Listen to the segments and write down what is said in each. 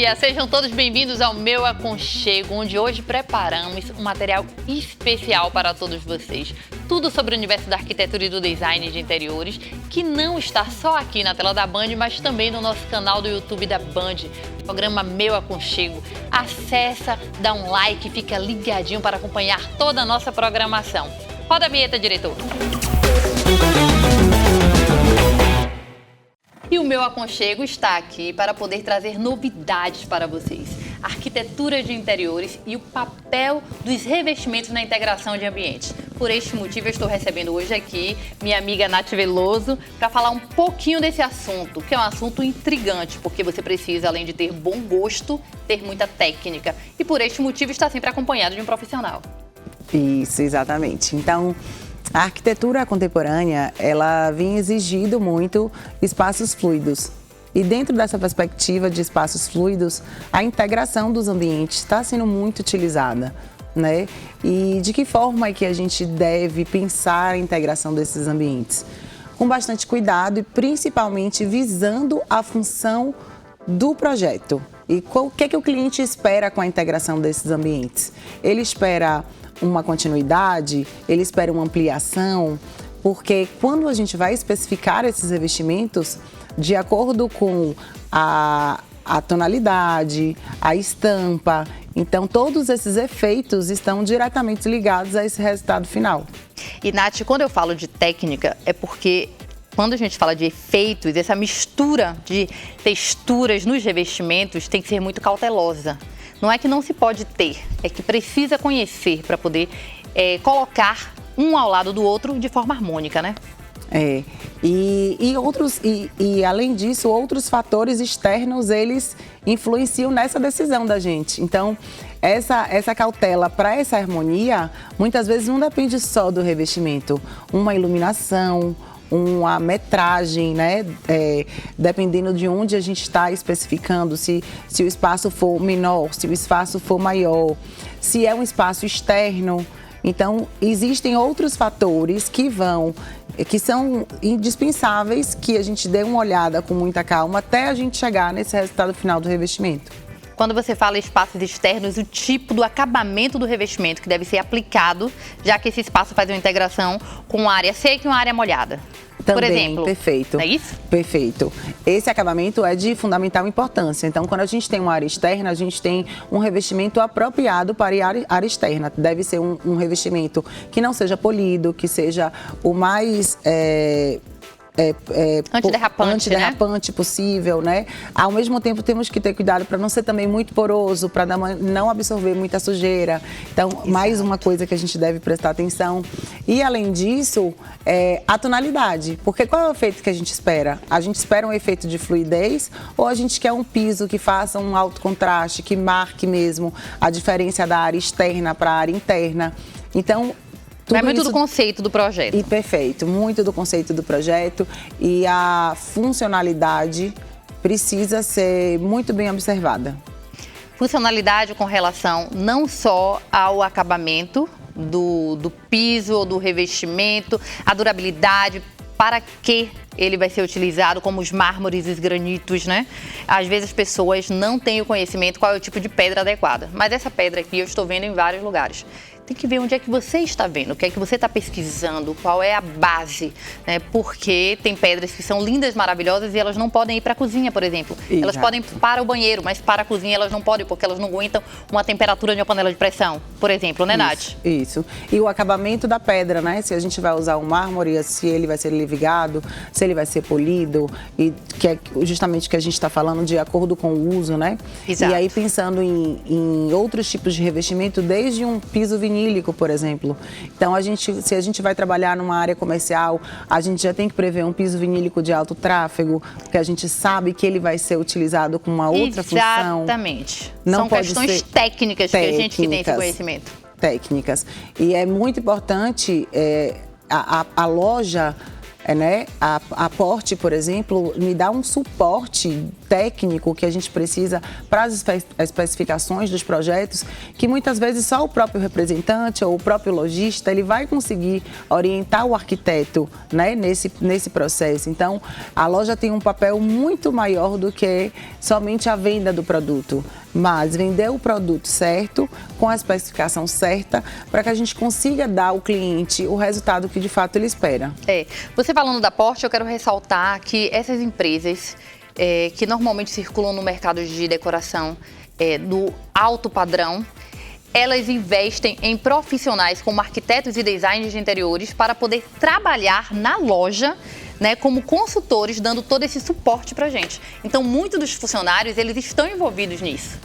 dia! Sejam todos bem-vindos ao Meu Aconchego, onde hoje preparamos um material especial para todos vocês. Tudo sobre o universo da arquitetura e do design de interiores, que não está só aqui na tela da Band, mas também no nosso canal do YouTube da Band, o programa Meu Aconchego. Acessa, dá um like, fica ligadinho para acompanhar toda a nossa programação. Roda a vinheta, diretor! E o Meu Aconchego está aqui para poder trazer novidades para vocês. Arquitetura de interiores e o papel dos revestimentos na integração de ambientes. Por este motivo, eu estou recebendo hoje aqui minha amiga Nath Veloso para falar um pouquinho desse assunto, que é um assunto intrigante, porque você precisa, além de ter bom gosto, ter muita técnica. E por este motivo, está sempre acompanhado de um profissional. Isso, exatamente. Então, a arquitetura contemporânea, ela vem exigindo muito espaços fluidos. E dentro dessa perspectiva de espaços fluidos, a integração dos ambientes está sendo muito utilizada, né? E de que forma é que a gente deve pensar a integração desses ambientes? Com bastante cuidado e principalmente visando a função do projeto. E o que o cliente espera com a integração desses ambientes? Ele espera uma continuidade, ele espera uma ampliação, porque quando a gente vai especificar esses revestimentos, de acordo com a tonalidade, a estampa, então todos esses efeitos estão diretamente ligados a esse resultado final. E Nath, quando eu falo de técnica, é porque quando a gente fala de efeitos, essa mistura de texturas nos revestimentos tem que ser muito cautelosa. Não é que não se pode ter, é que precisa conhecer para poder colocar um ao lado do outro de forma harmônica, né? E além disso, outros fatores externos, eles influenciam nessa decisão da gente. Então, essa cautela para essa harmonia, muitas vezes não depende só do revestimento. Uma iluminação, uma metragem, né? Dependendo de onde a gente está especificando, se o espaço for menor, se o espaço for maior, se é um espaço externo. Então, existem outros fatores que são indispensáveis, que a gente dê uma olhada com muita calma até a gente chegar nesse resultado final do revestimento. Quando você fala em espaços externos, o tipo do acabamento do revestimento que deve ser aplicado, já que esse espaço faz uma integração com uma área seca e uma área molhada. Também, por exemplo, perfeito. Não é isso? Perfeito. Esse acabamento é de fundamental importância. Então, quando a gente tem uma área externa, a gente tem um revestimento apropriado para a área externa. Deve ser um revestimento que não seja polido, que seja o mais antiderrapante possível, né? Ao mesmo tempo, temos que ter cuidado para não ser também muito poroso, para não absorver muita sujeira. Então, exato, mais uma coisa que a gente deve prestar atenção. E, além disso, a tonalidade. Porque qual é o efeito que a gente espera? A gente espera um efeito de fluidez ou a gente quer um piso que faça um alto contraste, que marque mesmo a diferença da área externa para a área interna? Então, é muito do conceito do projeto. E perfeito, muito do conceito do projeto, e a funcionalidade precisa ser muito bem observada. Funcionalidade com relação não só ao acabamento do piso ou do revestimento, a durabilidade, para que ele vai ser utilizado, como os mármores e os granitos, né? Às vezes as pessoas não têm o conhecimento qual é o tipo de pedra adequada, mas essa pedra aqui eu estou vendo em vários lugares. Tem que ver onde é que você está vendo, o que é que você está pesquisando, qual é a base, né? Porque tem pedras que são lindas, maravilhosas e elas não podem ir para a cozinha, por exemplo. Exato. Elas podem para o banheiro, mas para a cozinha elas não podem, porque elas não aguentam uma temperatura de uma panela de pressão, por exemplo, né, Nath? Isso. E o acabamento da pedra, né? Se a gente vai usar um mármore, se ele vai ser levigado, se ele vai ser polido, e que é justamente o que a gente está falando de acordo com o uso, né? Exato. E aí pensando em outros tipos de revestimento, desde um piso vinílico, por exemplo. Então, se a gente vai trabalhar numa área comercial, a gente já tem que prever um piso vinílico de alto tráfego, porque a gente sabe que ele vai ser utilizado com uma outra função. Exatamente. Não São questões técnicas que a gente que tem esse conhecimento. Técnicas. E é muito importante a loja né? A Porte, por exemplo, me dá um suporte técnico que a gente precisa para as especificações dos projetos, que muitas vezes só o próprio representante ou o próprio lojista ele vai conseguir orientar o arquiteto, né, nesse processo. Então, a loja tem um papel muito maior do que somente a venda do produto, mas vender o produto certo, com a especificação certa, para que a gente consiga dar ao cliente o resultado que de fato ele espera. Você falando da Porte, eu quero ressaltar que essas empresas que normalmente circulam no mercado de decoração do alto padrão, elas investem em profissionais como arquitetos e designers de interiores para poder trabalhar na loja, né, como consultores, dando todo esse suporte para a gente. Então, muitos dos funcionários, eles estão envolvidos nisso.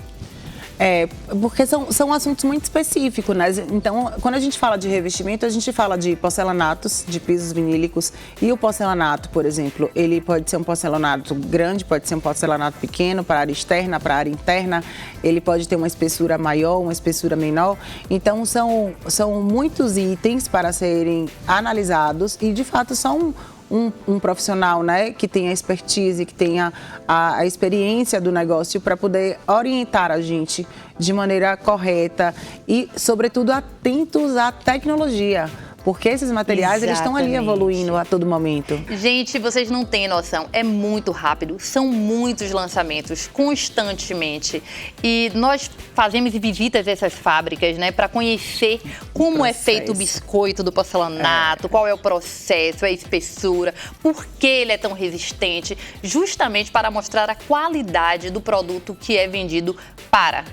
Porque são assuntos muito específicos, né? Então, quando a gente fala de revestimento, a gente fala de porcelanatos, de pisos vinílicos. E o porcelanato, por exemplo, ele pode ser um porcelanato grande, pode ser um porcelanato pequeno, para a área externa, para a área interna. Ele pode ter uma espessura maior, uma espessura menor. Então, são muitos itens para serem analisados e, de fato, são um profissional, né, que tenha expertise, que tenha a experiência do negócio para poder orientar a gente de maneira correta e, sobretudo, atentos à tecnologia. Porque esses materiais, eles estão ali evoluindo a todo momento. Gente, vocês não têm noção, é muito rápido, são muitos lançamentos, constantemente. E nós fazemos visitas a essas fábricas, né, para conhecer como é feito o biscoito do porcelanato, qual é o processo, a espessura, por que ele é tão resistente, justamente para mostrar a qualidade do produto que é vendido para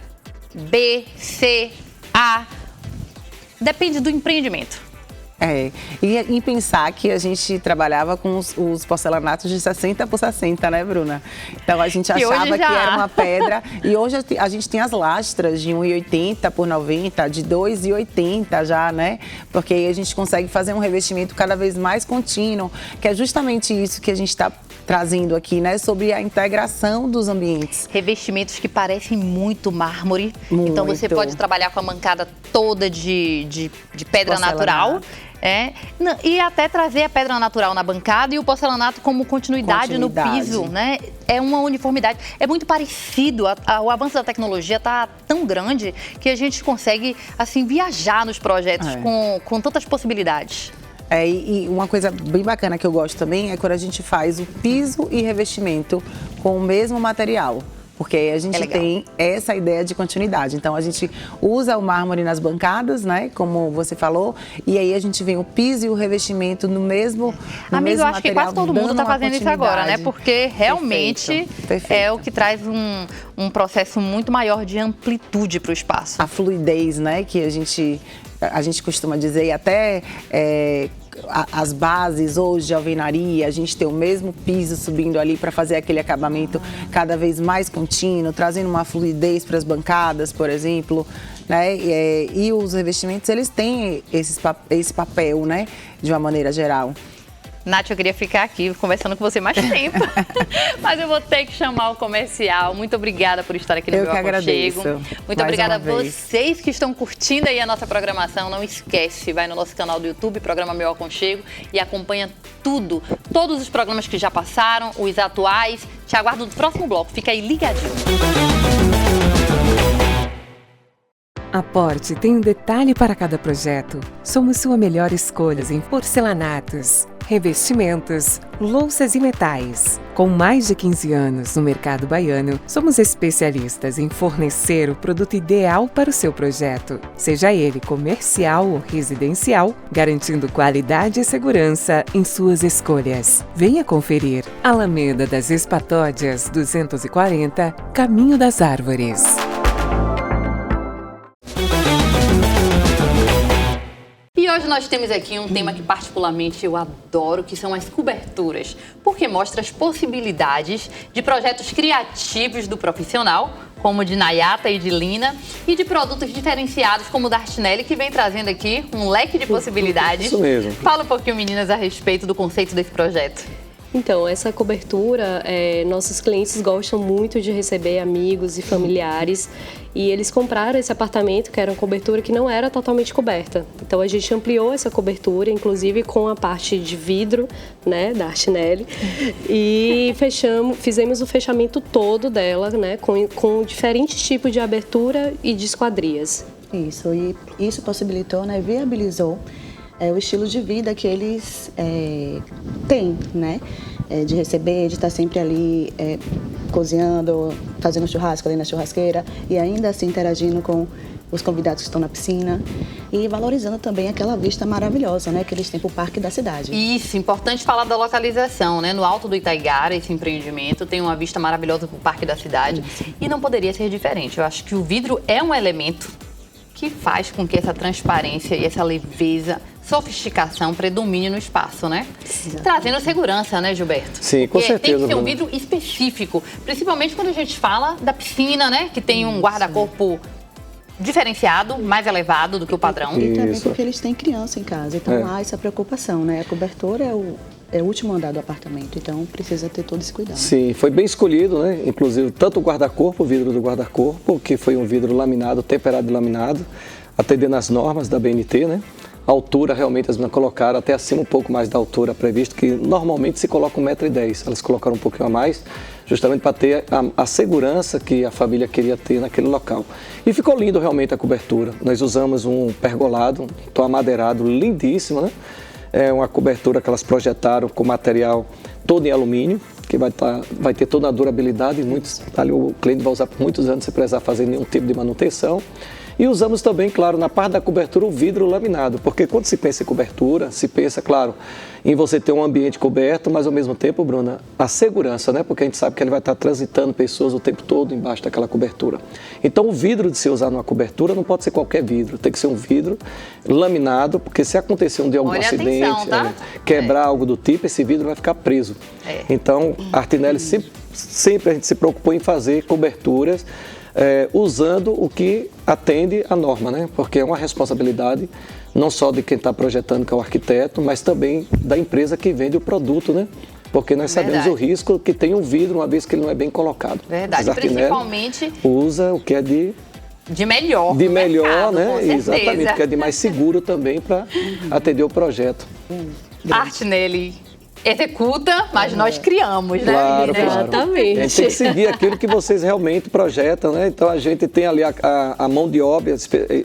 B, C, A, depende do empreendimento. E pensar que a gente trabalhava com os porcelanatos de 60 por 60, né, Bruna? Então a gente achava que era uma pedra e hoje a gente tem as lastras de 1,80 por 90, de 2,80 já, né? Porque aí a gente consegue fazer um revestimento cada vez mais contínuo, que é justamente isso que a gente está trazendo aqui, né? Sobre a integração dos ambientes. Revestimentos que parecem muito mármore. Muito. Então você pode trabalhar com a mancada toda de pedra natural. E até trazer a pedra natural na bancada e o porcelanato como continuidade no piso, né? É uma uniformidade. É muito parecido. O avanço da tecnologia está tão grande que a gente consegue, assim, viajar nos projetos com tantas possibilidades. E uma coisa bem bacana que eu gosto também é quando a gente faz o piso e revestimento com o mesmo material. Porque aí a gente tem essa ideia de continuidade. Então, a gente usa o mármore nas bancadas, né? Como você falou. E aí a gente vem o piso e o revestimento no mesmo material. Amigo, eu acho que quase todo mundo está fazendo isso agora, né? Porque realmente é o que traz um processo muito maior de amplitude para o espaço. A fluidez, né? Que a gente costuma dizer, e até as bases hoje de alvenaria, a gente tem o mesmo piso subindo ali para fazer aquele acabamento cada vez mais contínuo, trazendo uma fluidez para as bancadas, por exemplo, né? E os revestimentos, eles têm esse papel, né? De uma maneira geral. Nath, eu queria ficar aqui conversando com você mais tempo, mas eu vou ter que chamar o comercial. Muito obrigada por estar aqui no Meu Aconchego. Muito obrigada a vocês que estão curtindo aí a nossa programação. Não esquece, vai no nosso canal do YouTube, programa Meu Aconchego, e acompanha todos os programas que já passaram, os atuais. Te aguardo no próximo bloco. Fica aí ligadinho. A Porte tem um detalhe para cada projeto. Somos sua melhor escolha em porcelanatos, revestimentos, louças e metais. Com mais de 15 anos no mercado baiano, somos especialistas em fornecer o produto ideal para o seu projeto, seja ele comercial ou residencial, garantindo qualidade e segurança em suas escolhas. Venha conferir. Alameda das Espatódias, 240, Caminho das Árvores. E hoje nós temos aqui um tema que particularmente eu adoro, que são as coberturas, porque mostra as possibilidades de projetos criativos do profissional, como o de Nayata e de Lina, e de produtos diferenciados como o da Artinelli, que vem trazendo aqui um leque de possibilidades. Isso mesmo. Fala um pouquinho, meninas, a respeito do conceito desse projeto. Então, essa cobertura, nossos clientes gostam muito de receber amigos e familiares, e eles compraram esse apartamento, que era uma cobertura que não era totalmente coberta. Então, a gente ampliou essa cobertura, inclusive com a parte de vidro, né, da Artinelli, e fizemos o fechamento todo dela, né, com diferentes tipos de abertura e de esquadrias. Isso, e isso possibilitou, né, viabilizou o estilo de vida que eles têm, né? De receber, de estar sempre ali cozinhando, fazendo churrasco ali na churrasqueira e ainda assim interagindo com os convidados que estão na piscina e valorizando também aquela vista maravilhosa, né, que eles têm para o parque da cidade. Isso, importante falar da localização, né? No alto do Itaigara, esse empreendimento tem uma vista maravilhosa para o parque da cidade. Isso. E não poderia ser diferente. Eu acho que o vidro é um elemento que faz com que essa transparência e essa leveza, sofisticação predomine no espaço, né? Exatamente. Trazendo segurança, né, Gilberto? Sim, com certeza. Tem que ser um vidro específico, principalmente quando a gente fala da piscina, né? Que tem um guarda-corpo diferenciado, mais elevado do que o padrão. E também porque eles têm criança em casa, então há essa preocupação, né? A cobertura é o último andar do apartamento, então precisa ter todo esse cuidado. Sim, foi bem escolhido, né? Inclusive, tanto o guarda-corpo, o vidro do guarda-corpo, que foi um vidro laminado, temperado e laminado, atendendo às normas da BNT, né? A altura, realmente, as meninas colocaram até acima um pouco mais da altura prevista, que normalmente se coloca 1,10 m. Elas colocaram um pouquinho a mais, justamente para ter a segurança que a família queria ter naquele local. E ficou lindo realmente a cobertura. Nós usamos um pergolado, um tom amadeirado lindíssimo, né? É uma cobertura que elas projetaram com material todo em alumínio, que vai ter toda a durabilidade, ali o cliente vai usar por muitos anos sem precisar fazer nenhum tipo de manutenção. E usamos também, claro, na parte da cobertura o vidro laminado, porque quando se pensa em cobertura, se pensa, claro, em você ter um ambiente coberto, mas ao mesmo tempo, Bruna, a segurança, né? Porque a gente sabe que ele vai estar transitando pessoas o tempo todo embaixo daquela cobertura. Então o vidro de se usar numa cobertura não pode ser qualquer vidro, tem que ser um vidro laminado, porque se acontecer algum acidente, atenção, tá? Quebrar algo do tipo, esse vidro vai ficar preso. Então a Artinelli sempre a gente se preocupou em fazer coberturas usando o que atende à norma, né? Porque é uma responsabilidade não só de quem está projetando, que é o arquiteto, mas também da empresa que vende o produto, né? Porque nós sabemos o risco que tem um vidro uma vez que ele não é bem colocado. Verdade, principalmente usa o que é de melhor. De melhor, mercado, né? Exatamente, que é de mais seguro também para atender o projeto. Artinelli executa, mas nós criamos, né? Claro, claro. Exatamente. A gente tem que seguir aquilo que vocês realmente projetam, né? Então a gente tem ali a mão de obra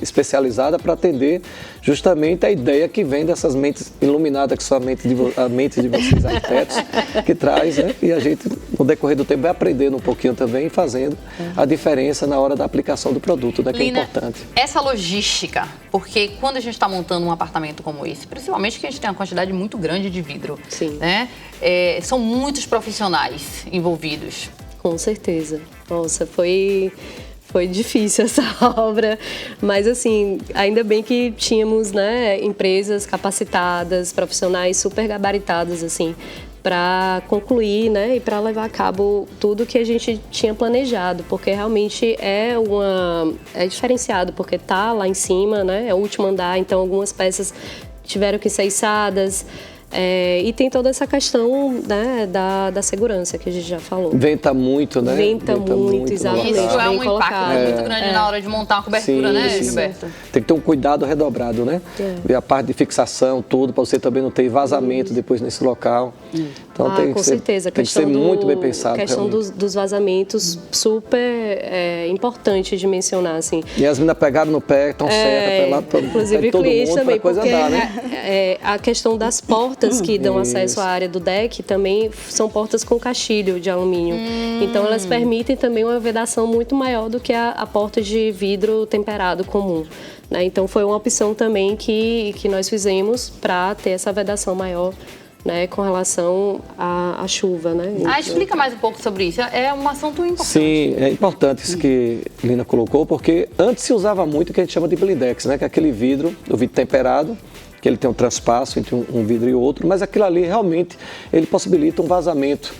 especializada para atender justamente a ideia que vem dessas mentes iluminadas, que são a mente de vocês, arquitetos, que traz, né? E a gente, no decorrer do tempo, vai aprendendo um pouquinho também, fazendo a diferença na hora da aplicação do produto, né? Que Lina, é importante. Essa logística, porque quando a gente está montando um apartamento como esse, principalmente que a gente tem uma quantidade muito grande de vidro, sim, né? São muitos profissionais envolvidos. Com certeza. Nossa, foi difícil essa obra, mas assim, ainda bem que tínhamos, né, empresas capacitadas, profissionais super gabaritados, assim, para concluir, né, e para levar a cabo tudo que a gente tinha planejado, porque realmente é diferenciado, porque tá lá em cima, né, é o último andar, então algumas peças tiveram que ser içadas. E tem toda essa questão, né, da segurança que a gente já falou. Venta muito, né? Venta muito, exatamente. Isso é um colocado. impacto muito grande na hora de montar uma cobertura, sim, né, sim. Gilberto? Tem que ter um cuidado redobrado, né? Ver a parte de fixação, tudo, para você também não ter vazamento depois nesse local. Então tem que certeza. Tem que ser muito bem pensado. A questão dos vazamentos, super importante de mencionar, assim. E as meninas pegaram no pé, estão certas, lá todo, inclusive todo clientes mundo, também, coisa porque andar, né? A questão das portas que dão acesso à área do deck também são portas com caixilho de alumínio. Então elas permitem também uma vedação muito maior do que a porta de vidro temperado comum, né? Então foi uma opção também que nós fizemos para ter essa vedação maior, né, com relação à chuva, né? Explica mais um pouco sobre isso. É um assunto importante. Sim, é importante isso que a Lina colocou, porque antes se usava muito o que a gente chama de blindex, né? Que é aquele vidro, o vidro temperado, que ele tem um transpasso entre um vidro e outro, mas aquilo ali realmente ele possibilita um vazamento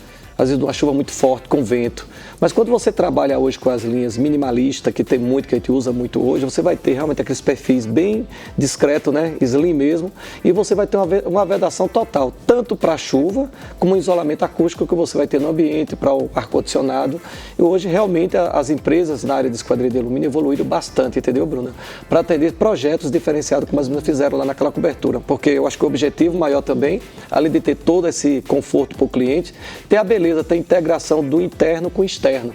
às vezes uma chuva muito forte, com vento. Mas quando você trabalha hoje com as linhas minimalistas, que tem muito, que a gente usa muito hoje, você vai ter realmente aqueles perfis bem discretos, né? Slim mesmo, e você vai ter uma vedação total, tanto para a chuva, como o isolamento acústico que você vai ter no ambiente, para o ar-condicionado. E hoje, realmente, as empresas na área de esquadria de alumínio evoluíram bastante, entendeu, Bruna? Para atender projetos diferenciados, como as meninas fizeram lá naquela cobertura. Porque eu acho que o objetivo maior também, além de ter todo esse conforto para o cliente, ter a beleza, ter a integração do interno com o externo.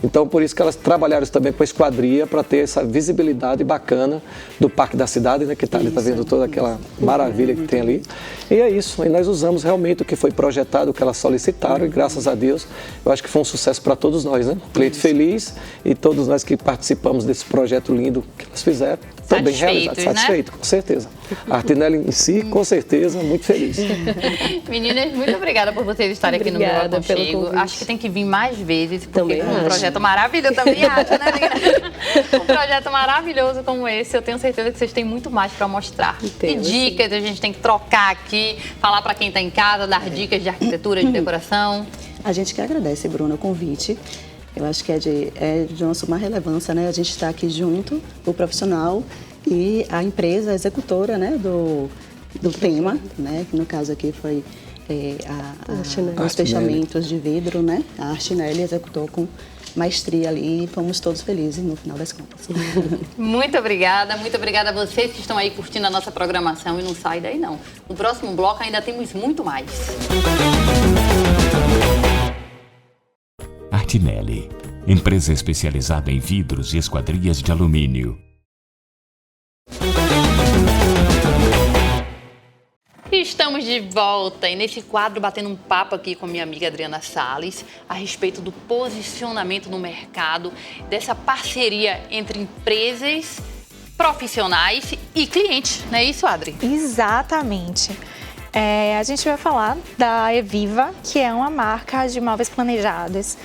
Então, por isso que elas trabalharam também com a esquadria para ter essa visibilidade bacana do Parque da Cidade, né? Que está ali, tá vendo toda aquela maravilha que tem ali. E é isso, e nós usamos realmente o que foi projetado, o que elas solicitaram, e graças a Deus, eu acho que foi um sucesso para todos nós, né? Cliente feliz e todos nós que participamos desse projeto lindo que elas fizeram. Bem realizado, satisfeito, né? Com certeza. A Artinelli em si, com certeza, muito feliz. Meninas, muito obrigada por vocês estarem aqui no Meu Aconchego. Acho que tem que vir mais vezes, porque também um projeto maravilhoso, também acho, né, Lina? Um projeto maravilhoso como esse, eu tenho certeza que vocês têm muito mais para mostrar. E dicas, a gente tem que trocar aqui, falar para quem está em casa, dar dicas de arquitetura, de decoração. A gente que agradece, Bruna, o convite. Eu acho que é de uma suma relevância, né? A gente está aqui junto, o profissional e a empresa a executora, né? Do tema, né? Que no caso aqui foi os fechamentos de vidro, né? A Artinelli executou com maestria ali e fomos todos felizes no final das contas. Muito obrigada a vocês que estão aí curtindo a nossa programação e não sai daí não. No próximo bloco ainda temos muito mais. Artinelli, empresa especializada em vidros e esquadrias de alumínio. Estamos de volta e nesse quadro batendo um papo aqui com minha amiga Adriana Salles a respeito do posicionamento no mercado, dessa parceria entre empresas, profissionais e clientes, não é isso, Adri? Exatamente. A gente vai falar da Eviva, que é uma marca de móveis planejados,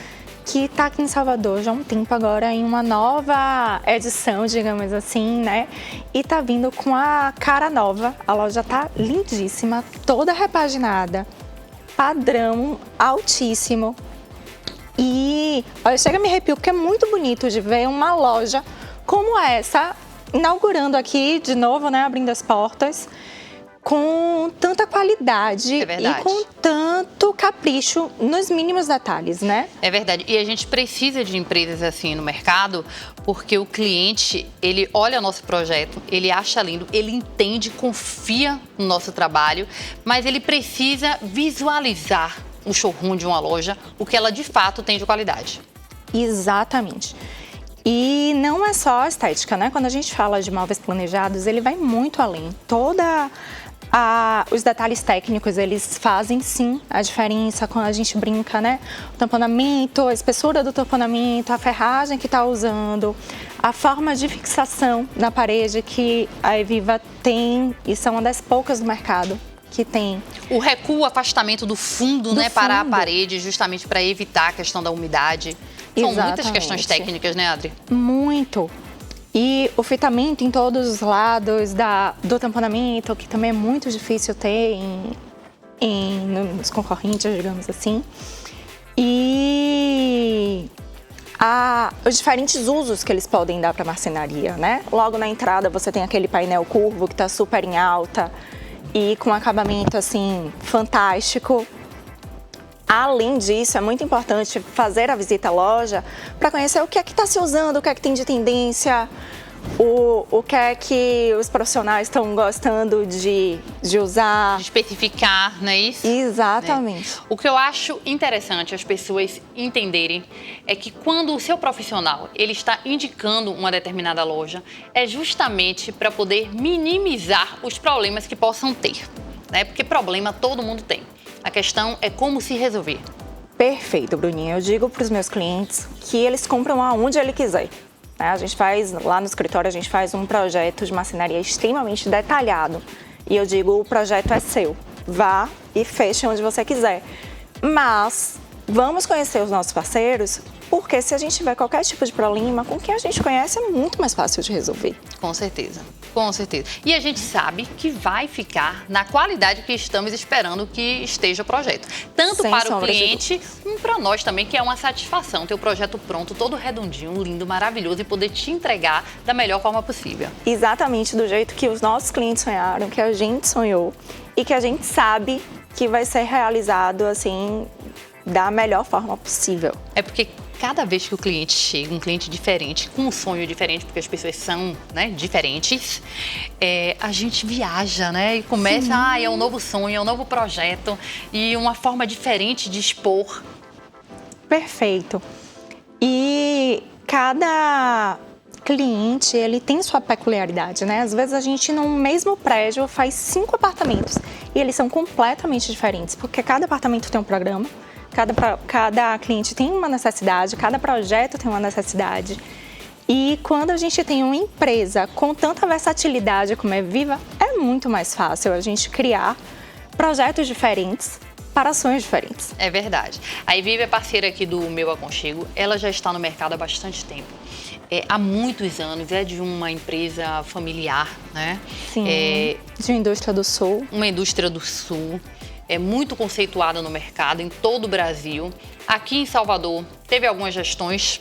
que está aqui em Salvador já há um tempo agora em uma nova edição, digamos assim, né? E tá vindo com a cara nova, a loja tá lindíssima, toda repaginada, padrão altíssimo. E, olha, chega a me arrepio, porque é muito bonito de ver uma loja como essa, inaugurando aqui de novo, né? Abrindo as portas, com tanta qualidade e com tanto capricho nos mínimos detalhes, né? É verdade. E a gente precisa de empresas assim no mercado, porque o cliente, ele olha o nosso projeto, ele acha lindo, ele entende, confia no nosso trabalho, mas ele precisa visualizar o showroom de uma loja, o que ela de fato tem de qualidade. Exatamente. E não é só a estética, né? Quando a gente fala de móveis planejados, ele vai muito além. Os detalhes técnicos, eles fazem sim a diferença quando a gente brinca, né? O tamponamento, a espessura do tamponamento, a ferragem que está usando, a forma de fixação na parede que a Eviva tem e são uma das poucas do mercado que tem. O recuo, o afastamento do fundo, né, para a parede, justamente para evitar a questão da umidade. São muitas questões técnicas, né, Adri? Muito. E o fitamento em todos os lados do tamponamento, que também é muito difícil ter nos concorrentes, digamos assim. E os diferentes usos que eles podem dar para a marcenaria, né? Logo na entrada você tem aquele painel curvo que está super em alta e com acabamento assim fantástico. Além disso, é muito importante fazer a visita à loja para conhecer o que é que está se usando, o que é que tem de tendência, o que é que os profissionais estão gostando de usar. De especificar, não é isso? Exatamente. O que eu acho interessante as pessoas entenderem é que quando o seu profissional ele está indicando uma determinada loja, é justamente para poder minimizar os problemas que possam ter, né? Porque problema todo mundo tem. A questão é como se resolver. Perfeito, Bruninha. Eu digo para os meus clientes que eles compram aonde ele quiser. A gente faz, lá no escritório, a gente faz um projeto de marcenaria extremamente detalhado. E eu digo, o projeto é seu. Vá e feche onde você quiser. Mas vamos conhecer os nossos parceiros, Porque se a gente tiver qualquer tipo de problema, com quem a gente conhece é muito mais fácil de resolver. Com certeza, com certeza. E a gente sabe que vai ficar na qualidade que estamos esperando que esteja o projeto. Tanto Sem para o sombra de cliente, como para nós também, que é uma satisfação ter o projeto pronto, todo redondinho, lindo, maravilhoso e poder te entregar da melhor forma possível. Exatamente do jeito que os nossos clientes sonharam, que a gente sonhou e que a gente sabe que vai ser realizado assim da melhor forma possível. É porque cada vez que o cliente chega, um cliente diferente, com um sonho diferente, porque as pessoas são, né, diferentes, a gente viaja, né? E começa, é um novo sonho, é um novo projeto e uma forma diferente de expor. Perfeito. E cada cliente, ele tem sua peculiaridade, né? Às vezes a gente no mesmo prédio faz 5 apartamentos e eles são completamente diferentes, porque cada apartamento tem um programa, cada cliente tem uma necessidade, cada projeto tem uma necessidade. E quando a gente tem uma empresa com tanta versatilidade como é Viva, é muito mais fácil a gente criar projetos diferentes para sonhos diferentes. É verdade. A Viva é parceira aqui do Meu Aconchego, ela já está no mercado há bastante tempo. Há muitos anos, é de uma empresa familiar, né? Sim, de uma indústria do Sul. Uma indústria do Sul. É muito conceituada no mercado, em todo o Brasil. Aqui em Salvador, teve algumas gestões.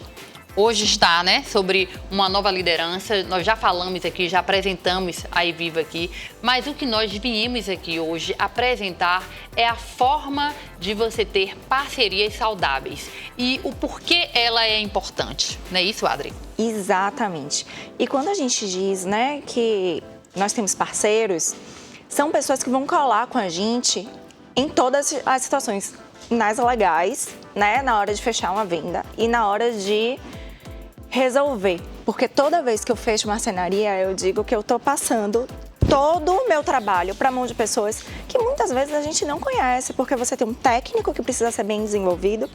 Hoje está, né, sobre uma nova liderança. Nós já falamos aqui, já apresentamos a Eviva aqui. Mas o que nós viemos aqui hoje apresentar é a forma de você ter parcerias saudáveis. E o porquê ela é importante. Não é isso, Adri? Exatamente. E quando a gente diz, né, que nós temos parceiros, são pessoas que vão colar com a gente em todas as situações, nas legais, né, na hora de fechar uma venda e na hora de resolver. Porque toda vez que eu fecho marcenaria, eu digo que eu estou passando todo o meu trabalho para a mão de pessoas que muitas vezes a gente não conhece, porque você tem um técnico que precisa ser bem desenvolvido.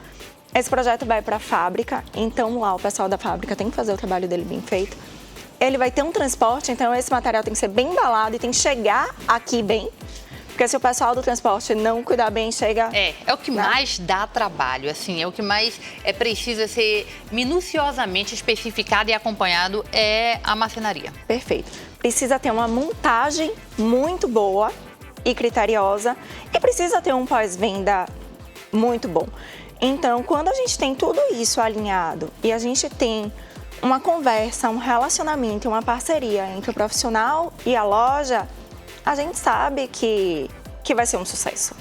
Esse projeto vai para a fábrica, então lá o pessoal da fábrica tem que fazer o trabalho dele bem feito. Ele vai ter um transporte, então esse material tem que ser bem embalado e tem que chegar aqui bem. Porque se o pessoal do transporte não cuidar bem, chega... É o que mais dá trabalho, assim, é o que mais precisa ser minuciosamente especificado e acompanhado é a marcenaria. Perfeito. Precisa ter uma montagem muito boa e criteriosa e precisa ter um pós-venda muito bom. Então, quando a gente tem tudo isso alinhado e a gente tem uma conversa, um relacionamento, uma parceria entre o profissional e a loja, a gente sabe que vai ser um sucesso.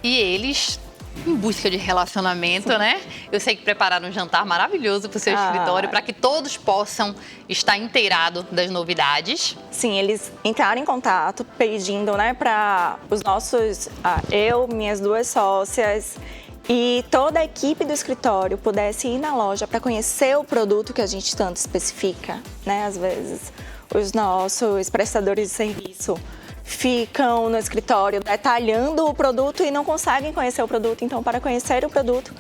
E eles, em busca de relacionamento, né? Eu sei que prepararam um jantar maravilhoso para o seu escritório, para que todos possam estar inteirados das novidades. Sim, eles entraram em contato pedindo, né, para os nossos, minhas 2 sócias e toda a equipe do escritório pudesse ir na loja para conhecer o produto que a gente tanto especifica, né? Às vezes os nossos prestadores de serviço ficam no escritório detalhando o produto e não conseguem conhecer o produto. Então, para conhecer o produto,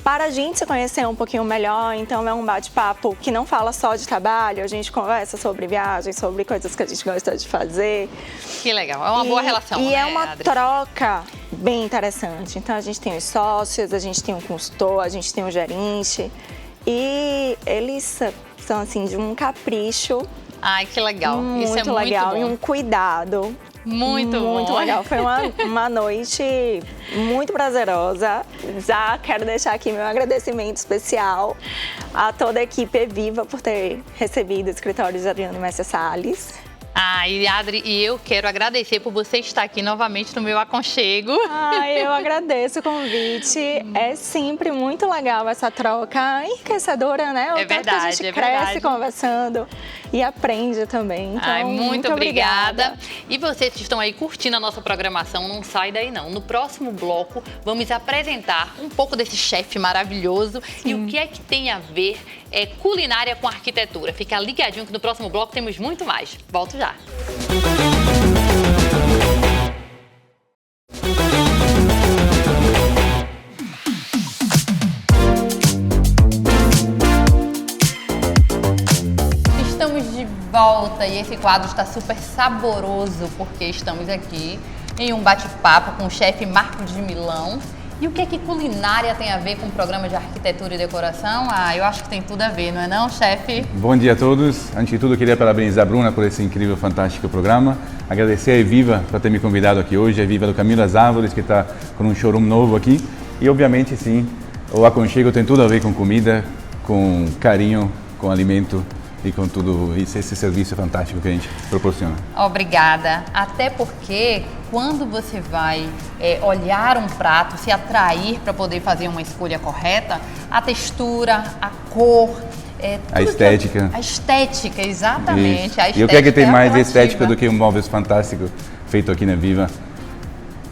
para a gente se conhecer um pouquinho melhor, então é um bate-papo que não fala só de trabalho, a gente conversa sobre viagem, sobre coisas que a gente gosta de fazer. Que legal, é uma boa relação, e né, é uma Adri? troca bem interessante. Então, a gente tem os sócios, a gente tem um consultor, a gente tem um gerente e eles são, assim, de um capricho. Ai, que legal. Isso é muito legal bom. E um cuidado. Muito legal. Foi uma noite muito prazerosa. Já quero deixar aqui meu agradecimento especial a toda a equipe Viva por ter recebido o escritório de Adriano Messer Salles. E Adri, e eu quero agradecer por você estar aqui novamente no Meu Aconchego. Eu agradeço o convite. É sempre muito legal essa troca enriquecedora, né? É verdade, a gente cresce conversando e aprende também. Então, muito obrigada. E vocês que estão aí curtindo a nossa programação, não sai daí não. No próximo bloco, vamos apresentar um pouco desse chefe maravilhoso e o que é que tem a ver culinária com arquitetura. Fica ligadinho que no próximo bloco temos muito mais. Volto já. Estamos de volta e esse quadro está super saboroso porque estamos aqui em um bate-papo com o chefe Marcos de Milão E o que é que culinária tem a ver com o programa de arquitetura e decoração? Eu acho que tem tudo a ver, não é não, chefe? Bom dia a todos. Antes de tudo, eu queria parabenizar a Bruna por esse incrível, fantástico programa. Agradecer a Eviva por ter me convidado aqui hoje, a Eviva do Caminho das Árvores, que está com um showroom novo aqui. E, obviamente, sim, o aconchego tem tudo a ver com comida, com carinho, com alimento e com tudo isso, esse serviço fantástico que a gente proporciona. Obrigada. Até porque quando você vai olhar um prato, se atrair para poder fazer uma escolha correta, a textura, a cor, a estética. A estética, exatamente. Isso. A estética e o que é que tem mais apelativa. estética do que um móveis fantástico feito aqui na Viva?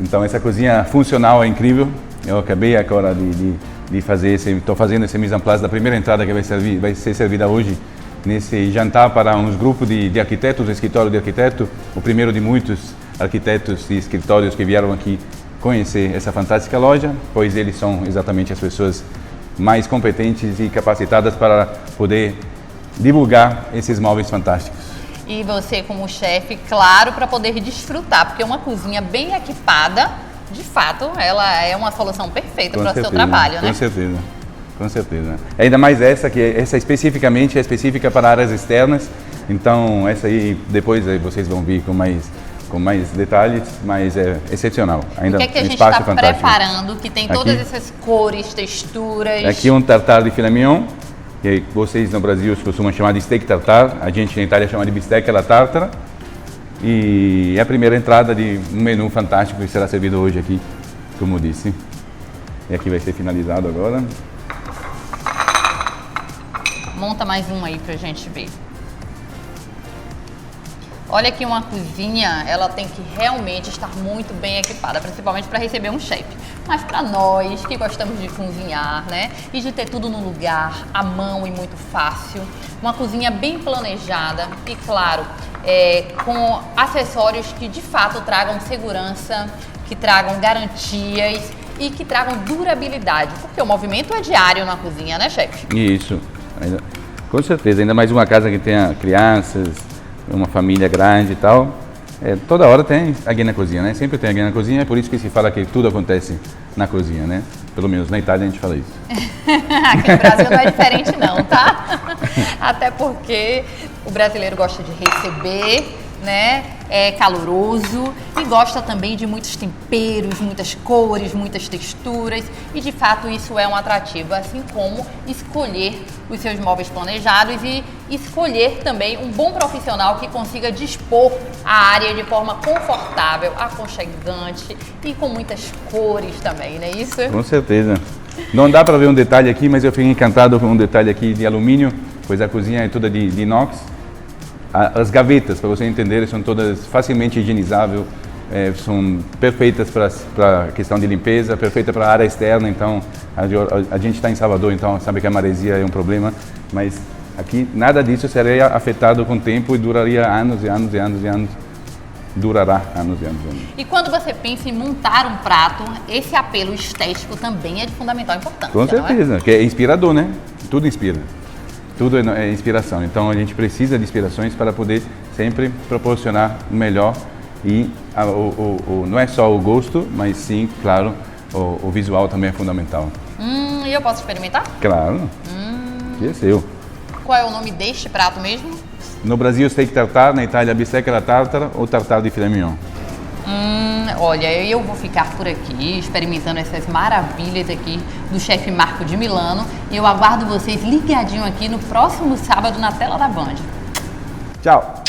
Então, essa cozinha funcional é incrível. Eu acabei agora de fazer estou fazendo esse mise en place da primeira entrada que vai ser servida hoje nesse jantar para uns grupos de arquitetos, um escritório de arquiteto, o primeiro de muitos arquitetos e escritórios que vieram aqui conhecer essa fantástica loja, pois eles são exatamente as pessoas mais competentes e capacitadas para poder divulgar esses móveis fantásticos. E você como chefe, claro, para poder desfrutar, porque uma cozinha bem equipada, de fato, ela é uma solução perfeita para o seu trabalho, né? Com certeza. Com certeza. Ainda mais essa especificamente é específica para áreas externas. Então essa aí depois vocês vão vir com mais detalhes, mas é excepcional. Ainda o que é que a gente está preparando? Que tem todas essas cores, texturas. Aqui um tartar de filé mignon, que vocês no Brasil costumam chamar de steak tartar. A gente na Itália chama de bistecca alla tartara. E é a primeira entrada de um menu fantástico que será servido hoje aqui, como eu disse. E aqui vai ser finalizado agora. Monta mais um aí pra gente ver. Olha que uma cozinha, ela tem que realmente estar muito bem equipada, principalmente para receber um chefe. Mas para nós que gostamos de cozinhar, né, e de ter tudo no lugar, à mão e muito fácil, uma cozinha bem planejada e, claro, com acessórios que de fato tragam segurança, que tragam garantias e que tragam durabilidade, porque o movimento é diário na cozinha, né, chefe? Isso. Com certeza, ainda mais uma casa que tenha crianças, uma família grande e tal, toda hora tem alguém na cozinha, né? Sempre tem alguém na cozinha, é por isso que se fala que tudo acontece na cozinha, né? Pelo menos na Itália a gente fala isso. Aqui no Brasil não é diferente não, tá? Até porque o brasileiro gosta de receber, né? É caloroso e gosta também de muitos temperos, muitas cores, muitas texturas e de fato isso é um atrativo, assim como escolher os seus móveis planejados e escolher também um bom profissional que consiga dispor a área de forma confortável, aconchegante e com muitas cores também, não é isso? Com certeza. Não dá para ver um detalhe aqui, mas eu fiquei encantado com um detalhe aqui de alumínio, pois a cozinha é toda de inox. As gavetas, para você entender, são todas facilmente higienizáveis, são perfeitas para a questão de limpeza, perfeita para a área externa. Então, a gente está em Salvador, então sabe que a maresia é um problema, mas aqui nada disso seria afetado com o tempo e duraria anos e anos e anos e anos. Durará anos e anos e anos. E quando você pensa em montar um prato, esse apelo estético também é de fundamental importância. Com certeza, que é inspirador, né? Tudo inspira. Tudo é inspiração, então a gente precisa de inspirações para poder sempre proporcionar o melhor e não é só o gosto, mas sim, claro, o visual também é fundamental. E eu posso experimentar? Claro, que é seu. Qual é o nome deste prato mesmo? No Brasil, steak tartar, na Itália, bistecca alla tartara ou tartar de filé mignon. Olha, eu vou ficar por aqui experimentando essas maravilhas aqui do chefe Marco de Milano e eu aguardo vocês ligadinho aqui no próximo sábado na tela da Band. Tchau!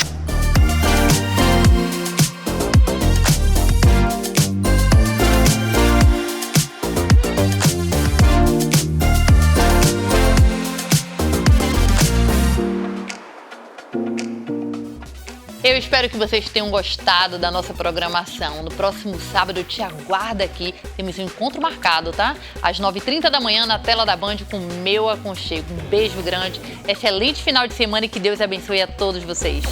Eu espero que vocês tenham gostado da nossa programação. No próximo sábado eu te aguardo aqui. Temos um encontro marcado, tá? Às 9h30 da manhã na tela da Band com o Meu Aconchego. Um beijo grande, excelente final de semana e que Deus abençoe a todos vocês.